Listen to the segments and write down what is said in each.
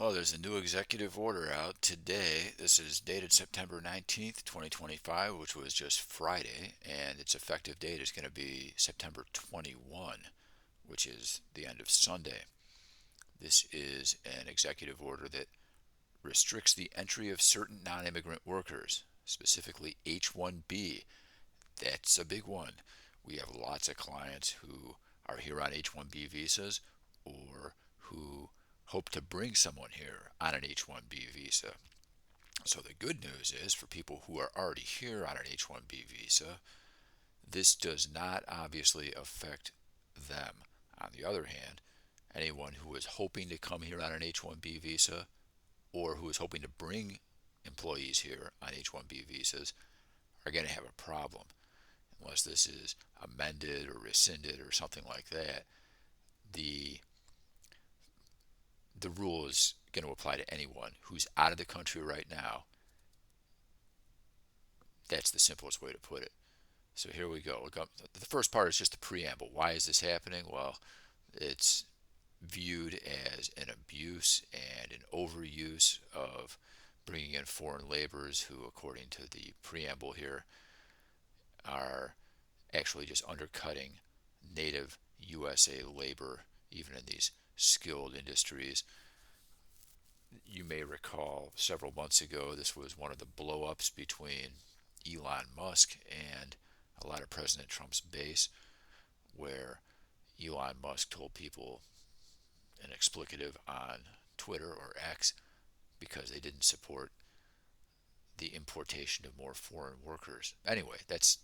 Well, there's a new executive order out today. This is dated September 19th, 2025, which was just Friday, and its effective date is going to be September 21, which is the end of Sunday. This is an executive order that restricts the entry of certain non immigrant workers, specifically H1b. That's a big one. We have lots of clients who are here on H1b visas or who hope to bring someone here on an H1b visa. So the good news is for people who are already here on an H1b visa, this does not obviously affect them. On the other hand, anyone who is hoping to come here on an H1b visa or who is hoping to bring employees here on H1b visas are going to have a problem unless this is amended or rescinded or something like that. The the rule is going to apply to anyone who's out of the country right now. That's the simplest way to put it. So here we go. The first part is just the preamble. Why is this happening? Well, it's viewed as an abuse and an overuse of bringing in foreign laborers who, according to the preamble here, are actually just undercutting native USA labor, even in these skilled industries. You may recall several months ago, this was one of the blow-ups between Elon Musk and a lot of President Trump's base, where Elon Musk told people an explicative on Twitter or X because they didn't support the importation of more foreign workers. Anyway, that's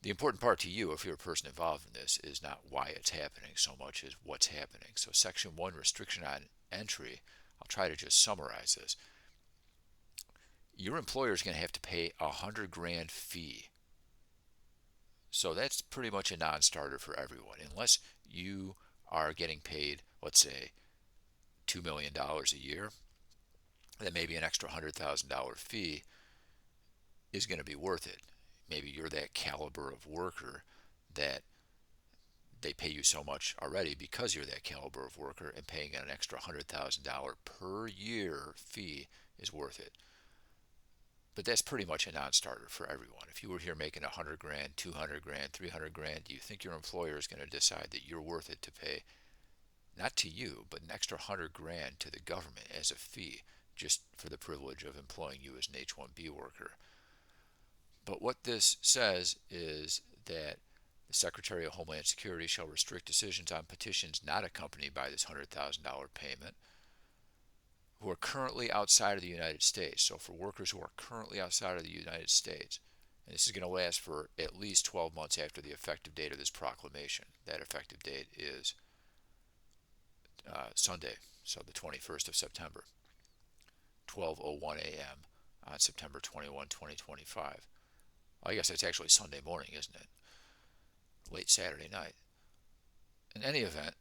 the important part to you if you're a person involved in this is not why it's happening so much as what's happening. So Section 1, restriction on entry, I'll try to just summarize this. Your employer is going to have to pay $100,000 fee. So that's pretty much a non-starter for everyone. Unless you are getting paid, let's say, $2 million a year, then maybe an extra $100,000 fee is going to be worth it. Maybe you're that caliber of worker that they pay you so much already because you're that caliber of worker, and paying an extra $100,000 per year fee is worth it. But that's pretty much a non-starter for everyone. If you were here making $100,000, $200,000, $300,000, do you think your employer is going to decide that you're worth it to pay, not to you, but an extra $100,000 to the government as a fee just for the privilege of employing you as an H1B worker? But what this says is that the Secretary of Homeland Security shall restrict decisions on petitions not accompanied by this $100,000 payment who are currently outside of the United States. So for workers who are currently outside of the United States, and this is going to last for at least 12 months after the effective date of this proclamation. That effective date is Sunday, so the 21st of September, 12:01 a.m. on September 21, 2025. I guess it's actually Sunday morning, isn't it? Late Saturday night. In any event,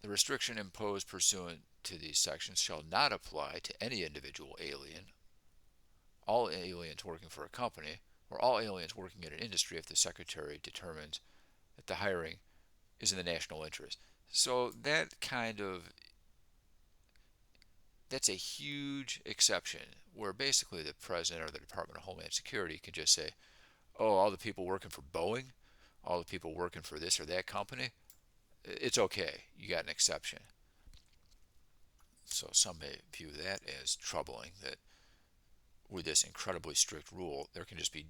the restriction imposed pursuant to these sections shall not apply to any individual alien, all aliens working for a company, or all aliens working in an industry if the Secretary determines that the hiring is in the national interest. So that's a huge exception where basically the President or the Department of Homeland Security can just say, oh, all the people working for Boeing, all the people working for this or that company, it's okay. You got an exception. So some may view that as troubling, that with this incredibly strict rule, there can just be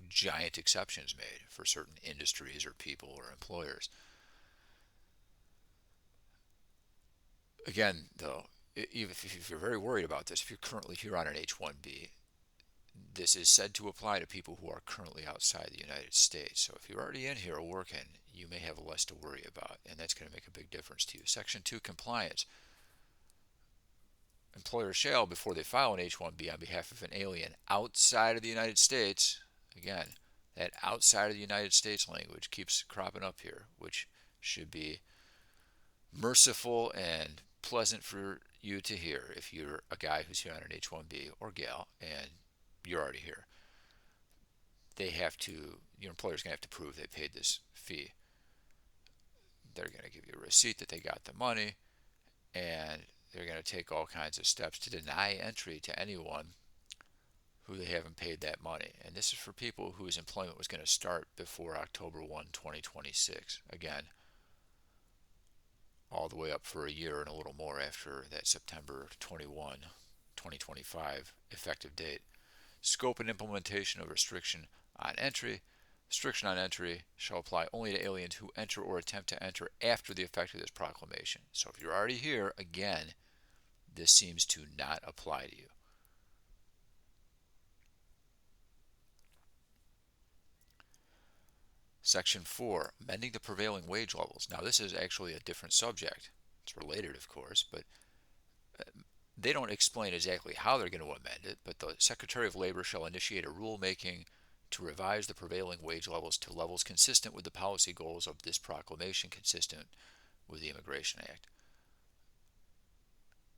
giant exceptions made for certain industries or people or employers. Again, though, even if you're very worried about this, if you're currently here on an H-1B, this is said to apply to people who are currently outside the United States. So if you're already in here working, you may have less to worry about, and that's going to make a big difference to you. Section 2, compliance. Employers shall, before they file an H-1B on behalf of an alien outside of the United States, again, that outside of the United States language keeps cropping up here, which should be merciful and pleasant for you to hear if you're a guy who's here on an H-1B or gal and you're already here. Your employer's going to have to prove they paid this fee. They're going to give you a receipt that they got the money, and they're going to take all kinds of steps to deny entry to anyone who they haven't paid that money. And this is for people whose employment was going to start before October 1, 2026. Again, all the way up for a year and a little more after that September 2025 effective date. Scope and implementation of restriction on entry. Restriction on entry shall apply only to aliens who enter or attempt to enter after the effect of this proclamation. So if you're already here, again, this seems to not apply to you. Section 4, amending the prevailing wage levels. Now, this is actually a different subject. It's related, of course, but they don't explain exactly how they're going to amend it, but the Secretary of Labor shall initiate a rulemaking to revise the prevailing wage levels to levels consistent with the policy goals of this proclamation, consistent with the Immigration Act.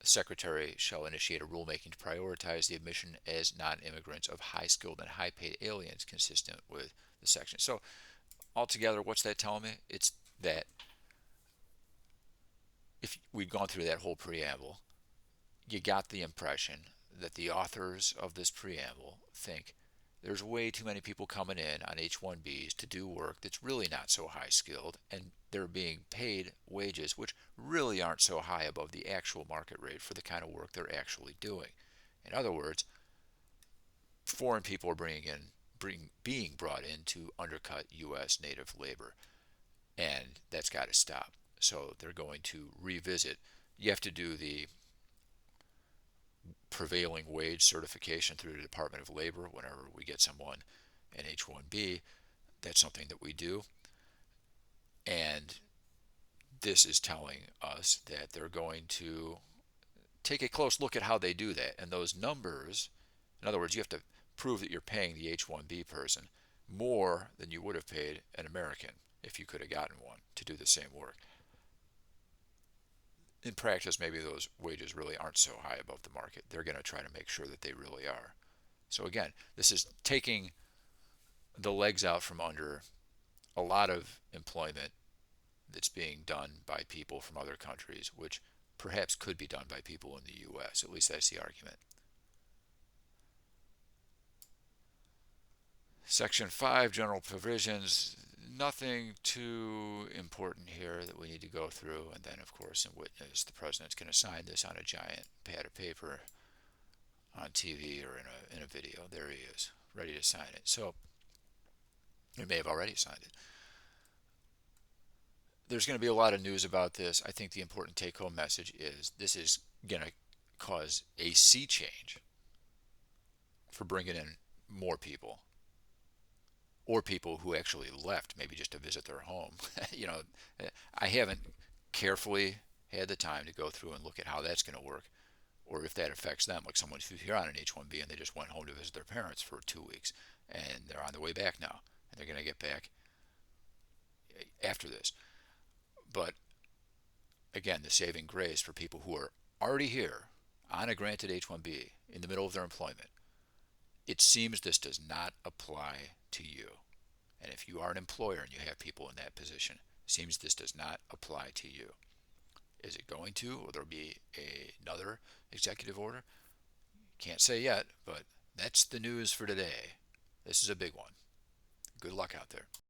The Secretary shall initiate a rulemaking to prioritize the admission as non-immigrants of high-skilled and high-paid aliens, consistent with the section. So altogether, what's that telling me? It's that if we'd gone through that whole preamble, you got the impression that the authors of this preamble think there's way too many people coming in on H1bs to do work that's really not so high skilled, and they're being paid wages which really aren't so high above the actual market rate for the kind of work they're actually doing. In other words, foreign people are being brought in to undercut U.S. native labor, and that's got to stop. So they're going to revisit. You have to do the prevailing wage certification through the Department of Labor whenever we get someone in H1b. That's something that we do. And this is telling us that they're going to take a close look at how they do that. And those numbers, in other words, you have to prove that you're paying the H1b person more than you would have paid an American if you could have gotten one to do the same work. In practice, maybe those wages really aren't so high above the market. They're going to try to make sure that they really are. So again, this is taking the legs out from under a lot of employment that's being done by people from other countries, which perhaps could be done by people in the U.S. At least that's the argument. Section 5, general provisions. Nothing too important here that we need to go through. And then, of course, in witness, the president's going to sign this on a giant pad of paper on TV or in a video. There he is, ready to sign it. So he may have already signed it. There's going to be a lot of news about this. I think the important take-home message is this is going to cause a sea change for bringing in more people, or people who actually left maybe just to visit their home. I haven't carefully had the time to go through and look at how that's going to work, or if that affects them, like someone who's here on an H1b and they just went home to visit their parents for 2 weeks and they're on their way back now and they're going to get back after this. But again, the saving grace for people who are already here on a granted H1b in the middle of their employment, it seems this does not apply to you. And if you are an employer and you have people in that position, it seems this does not apply to you. Is it going to? Will there be another executive order? Can't say yet, but that's the news for today. This is a big one. Good luck out there.